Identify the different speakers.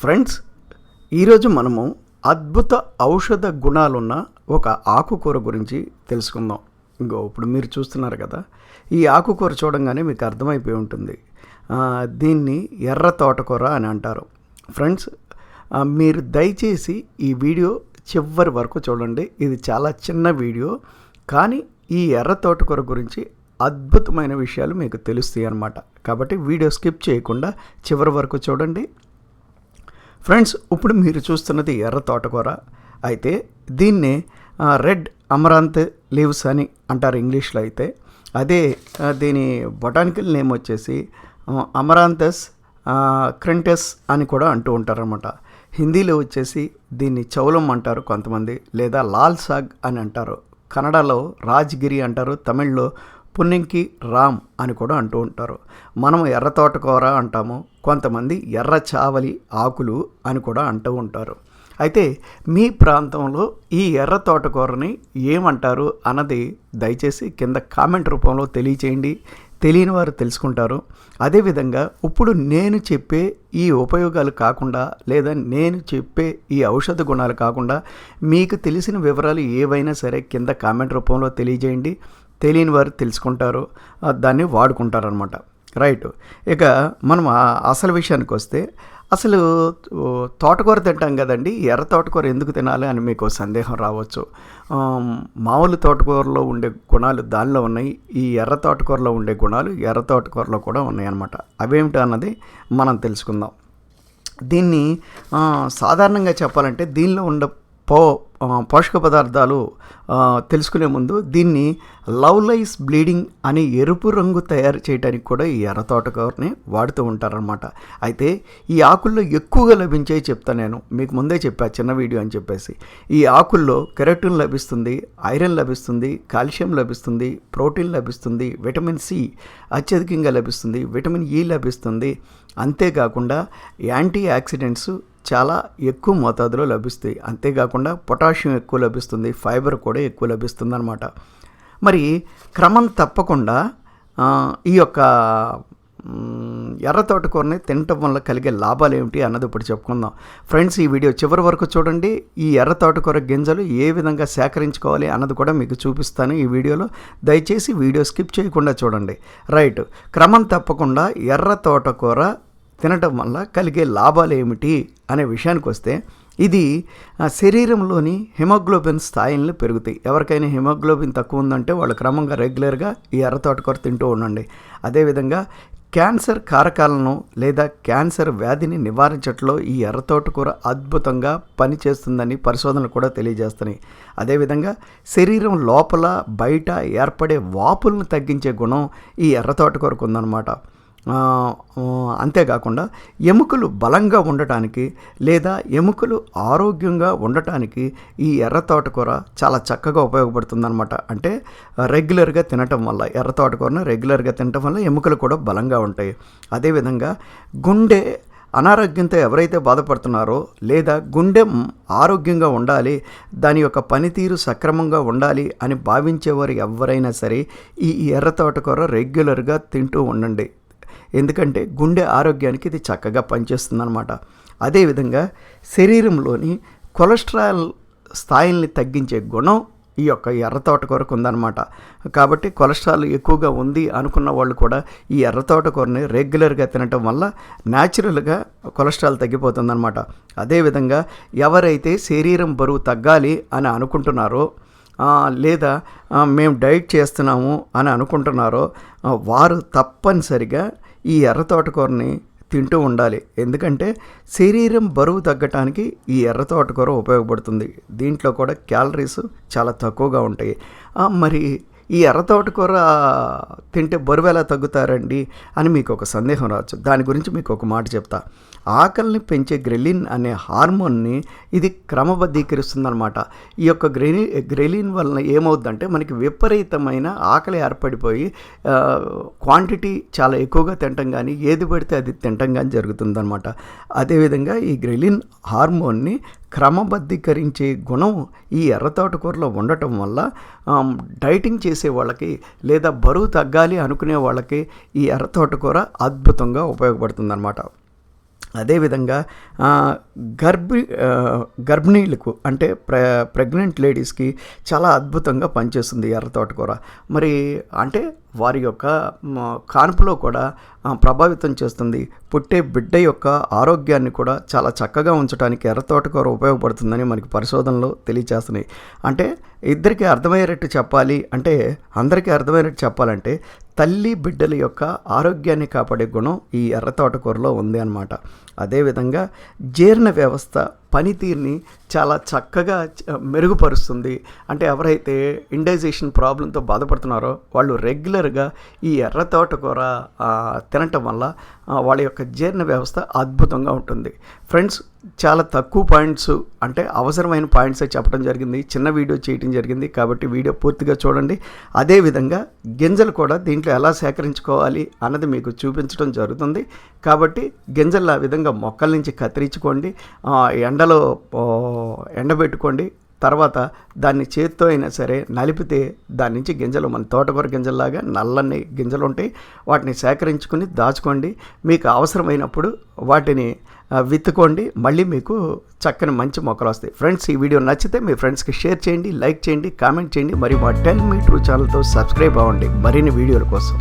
Speaker 1: Friends, ఈరోజు మనము అద్భుత ఔషధ గుణాలున్న ఒక ఆకుకూర గురించి తెలుసుకుందాం. ఇప్పుడు మీరు చూస్తున్నారు కదా, ఈ ఆకుకూర చూడంగానే మీకు అర్థమైపోయి ఉంటుంది. దీన్ని ఎర్ర తోటకూర అని అంటారు. ఫ్రెండ్స్, మీరు దయచేసి ఈ వీడియో చివరి వరకు చూడండి. ఇది చాలా చిన్న వీడియో, కానీ ఈ ఎర్ర తోటకూర గురించి అద్భుతమైన విషయాలు మీకు తెలుస్తాయి అన్నమాట. కాబట్టి వీడియో స్కిప్ చేయకుండా చివరి వరకు చూడండి. ఫ్రెండ్స్, ఇప్పుడు మీరు చూస్తున్నది ఎర్ర తోటకూర. అయితే దీన్నే రెడ్ అమరాంత్ లీవ్స్ అని అంటారు ఇంగ్లీష్లో. అయితే అదే దీని బొటానికల్ నేమ్ వచ్చేసి అమరాంథస్ క్రింటస్ అని కూడా అంటూ ఉంటారనమాట. హిందీలో వచ్చేసి దీన్ని చౌలం అంటారు కొంతమంది, లేదా లాల్ సాగ్ అని అంటారు. కన్నడలో రాజ్గిరి అంటారు, తమిళ్లో పున్నింకి రామ్ అని కూడా అంటూ ఉంటారు. మనం ఎర్ర తోటకూర అంటాము, కొంతమంది ఎర్ర చావలి ఆకులు అని కూడా అంటూ ఉంటారు. అయితే మీ ప్రాంతంలో ఈ ఎర్ర తోటకూరని ఏమంటారు అన్నది దయచేసి కింద కామెంట్ రూపంలో తెలియచేయండి. తెలియని వారు తెలుసుకుంటారు. అదేవిధంగా ఇప్పుడు నేను చెప్పే ఈ ఉపయోగాలు కాకుండా, లేదా నేను చెప్పే ఈ ఔషధ గుణాలు కాకుండా మీకు తెలిసిన వివరాలు ఏవైనా సరే కింద కామెంట్ రూపంలో తెలియజేయండి. తెలియని వారు తెలుసుకుంటారు, దాన్ని వాడుకుంటారనమాట. రైట్. ఇక మనం అసలు విషయానికి వస్తే, అసలు తోటకూర తింటాం కదండి, ఎర్ర తోటకూర ఎందుకు తినాలి అని మీకు సందేహం రావచ్చు. మామూలు తోటకూరలో ఉండే గుణాలు దానిలో ఉన్నాయి, ఈ ఎర్ర తోటకూరలో ఉండే గుణాలు ఎర్ర తోటకూరలో కూడా ఉన్నాయి అన్నమాట. అవేమిటి అన్నది మనం తెలుసుకుందాం. దీన్ని సాధారణంగా చెప్పాలంటే దీనిలో ఉండే పోషక పదార్థాలు తెలుసుకునే ముందు దీన్ని లవ్లైస్ బ్లీడింగ్ అని ఎరుపు రంగు తయారు చేయడానికి కూడా ఈ ఎర్ర తోటకూరని వాడుతూ ఉంటారనమాట. అయితే ఈ ఆకుల్లో ఎక్కువగా లభించేవి చెప్తాను. నేను మీకు ముందే చెప్పా చిన్న వీడియో అని చెప్పేసి. ఈ ఆకుల్లో కెరటిన్ లభిస్తుంది, ఐరన్ లభిస్తుంది, కాల్షియం లభిస్తుంది, ప్రోటీన్ లభిస్తుంది, విటమిన్ సి అత్యధికంగా లభిస్తుంది, విటమిన్ ఈ లభిస్తుంది. అంతేకాకుండా యాంటీ ఆక్సిడెంట్స్ చాలా ఎక్కువ మోతాదులో లభిస్తాయి. అంతేకాకుండా పొటాషియం ఎక్కువ లభిస్తుంది, ఫైబర్ కూడా ఎక్కువ లభిస్తుంది అన్నమాట. మరి క్రమం తప్పకుండా ఈ యొక్క ఎర్ర తోటకూరని తినటం వల్ల కలిగే లాభాలు ఏమిటి అన్నది ఇప్పుడు చెప్పుకుందాం. ఫ్రెండ్స్, ఈ వీడియో చివరి వరకు చూడండి. ఈ ఎర్ర తోటకూర గింజలు ఏ విధంగా సేకరించుకోవాలి అన్నది కూడా మీకు చూపిస్తాను ఈ వీడియోలో. దయచేసి వీడియో స్కిప్ చేయకుండా చూడండి. రైట్. క్రమం తప్పకుండా ఎర్ర తోటకూర తినటం వల్ల కలిగే లాభాలు ఏమిటి అనే విషయానికి వస్తే, ఇది శరీరంలోని హిమోగ్లోబిన్ స్థాయిలను పెరుగుతాయి. ఎవరికైనా హిమోగ్లోబిన్ తక్కువ ఉందంటే వాళ్ళు క్రమంగా రెగ్యులర్గా ఈ ఎర్ర తోటకూర తింటూ ఉండండి. అదేవిధంగా క్యాన్సర్ కారకాలను లేదా క్యాన్సర్ వ్యాధిని నివారించడంలో ఈ ఎర్ర తోటకూర అద్భుతంగా పనిచేస్తుందని పరిశోధనలు కూడా తెలియజేస్తున్నాయి. అదేవిధంగా శరీరం లోపల బయట ఏర్పడే వాపులను తగ్గించే గుణం ఈ ఎర్ర తోటకూరకు ఉందన్నమాట. అంతేకాకుండా ఎముకలు బలంగా ఉండటానికి లేదా ఎముకలు ఆరోగ్యంగా ఉండటానికి ఈ ఎర్ర తోటకూర చాలా చక్కగా ఉపయోగపడుతుందన్నమాట. అంటే రెగ్యులర్గా తినటం వల్ల, ఎర్ర తోటకూరను రెగ్యులర్గా తినటం వల్ల ఎముకలు కూడా బలంగా ఉంటాయి. అదేవిధంగా గుండె అనారోగ్యంతో ఎవరైతే బాధపడుతున్నారో, లేదా గుండె ఆరోగ్యంగా ఉండాలి, దాని యొక్క పనితీరు సక్రమంగా ఉండాలి అని భావించేవారు ఎవరైనా సరే ఈ ఎర్ర తోటకూర రెగ్యులర్గా తింటూ ఉండండి. ఎందుకంటే గుండె ఆరోగ్యానికి ఇది చక్కగా పనిచేస్తుందన్నమాట. అదేవిధంగా శరీరంలోని కొలెస్ట్రాల్ స్థాయిల్ని తగ్గించే గుణం ఈ యొక్క ఎర్ర తోటకూరకు ఉందన్నమాట. కాబట్టి కొలెస్ట్రాల్ ఎక్కువగా ఉంది అనుకున్న వాళ్ళు కూడా ఈ ఎర్ర తోటకూరని రెగ్యులర్గా తినటం వల్ల న్యాచురల్గా కొలెస్ట్రాల్ తగ్గిపోతుందన్నమాట. అదేవిధంగా ఎవరైతే శరీరం బరువు తగ్గాలి అని అనుకుంటున్నారో, లేదా మేము డైట్ చేస్తున్నాము అని అనుకుంటున్నారో, వారు తప్పనిసరిగా ఈ ఎర్ర తోటకూరని తింటూ ఉండాలి. ఎందుకంటే శరీరం బరువు తగ్గటానికి ఈ ఎర్ర తోటకూర ఉపయోగపడుతుంది. దీంట్లో కూడా క్యాలరీస్ చాలా తక్కువగా ఉంటాయి. మరి ఈ ఎర్ర తోటకూర తింటే బరువు ఎలా తగ్గుతారండి అని మీకు ఒక సందేహం రావచ్చు. దాని గురించి మీకు ఒక మాట చెప్తా. ఆకలిని పెంచే గ్రెలిన్ అనే హార్మోన్ని ఇది క్రమబద్ధీకరిస్తుందన్నమాట. ఈ యొక్క గ్రెలిన్ వలన ఏమవుతుందంటే మనకి విపరీతమైన ఆకలి ఏర్పడిపోయి క్వాంటిటీ చాలా ఎక్కువగా తినటం కానీ, ఏది పడితే అది తినటం కానీ జరుగుతుందన్నమాట. అదేవిధంగా ఈ గ్రెలిన్ హార్మోన్ని క్రమబద్ధీకరించే గుణం ఈ ఎర్ర తోటకూరలో ఉండటం వల్ల డైటింగ్ చేసే వాళ్ళకి లేదా బరువు తగ్గాలి అనుకునే వాళ్ళకి ఈ ఎర్ర తోటకూర అద్భుతంగా ఉపయోగపడుతుందన్నమాట. అదేవిధంగా గర్భిణీలకు అంటే ప్రెగ్నెంట్ లేడీస్కి చాలా అద్భుతంగా పనిచేస్తుంది ఎర్ర తోటకూర. మరి అంటే వారి యొక్క కాన్పులో కూడా ప్రభావితం చేస్తుంది. పుట్టే బిడ్డ యొక్క ఆరోగ్యాన్ని కూడా చాలా చక్కగా ఉంచడానికి ఎర్ర తోటకూర ఉపయోగపడుతుందని మనకి పరిశోధనలు తెలియచేస్తున్నాయి. అంటే ఇద్దరికి అర్థమయ్యేటట్టు చెప్పాలి అంటే, అందరికీ అర్థమయ్యేటట్టు చెప్పాలంటే తల్లి బిడ్డల యొక్క ఆరోగ్యాన్ని కాపాడే గుణం ఈ ఎర్ర తోటకూరలో ఉంది అన్నమాట. అదేవిధంగా జీర్ణ వ్యవస్థ పనితీరుని చాలా చక్కగా మెరుగుపరుస్తుంది. అంటే ఎవరైతే ఇండైజేషన్ ప్రాబ్లంతో బాధపడుతున్నారో వాళ్ళు రెగ్యులర్గా ఈ ఎర్ర తోటకూర తినటం వల్ల వాళ్ళ యొక్క జీర్ణ వ్యవస్థ అద్భుతంగా ఉంటుంది. ఫ్రెండ్స్, చాలా తక్కువ పాయింట్స్ అంటే అవసరమైన పాయింట్సే చెప్పడం జరిగింది, చిన్న వీడియో చేయడం జరిగింది, కాబట్టి వీడియో పూర్తిగా చూడండి. అదేవిధంగా గింజలు కూడా దీంట్లో ఎలా సేకరించుకోవాలి అన్నది మీకు చూపించడం జరుగుతుంది. కాబట్టి గింజలు ఆ విధంగా మొక్కల నుంచి కత్తిరించుకోండి, ఎండలో ఎండబెట్టుకోండి. తర్వాత దాన్ని చేత్తో అయినా సరే నలిపితే దాని నుంచి గింజలు మన తోటకూర గింజల్లాగా నల్లని గింజలు ఉంటాయి. వాటిని సేకరించుకుని దాచుకోండి. మీకు అవసరమైనప్పుడు వాటిని విత్తుకోండి, మళ్ళీ మీకు చక్కని మంచి మొక్కలు వస్తాయి. ఫ్రెండ్స్, ఈ వీడియో నచ్చితే మీ ఫ్రెండ్స్కి షేర్ చేయండి, లైక్ చేయండి, కామెంట్ చేయండి. మరి మా 10 మీ ట్రూ ఛానల్తో సబ్స్క్రైబ్ అవ్వండి మరిన్ని వీడియోల కోసం.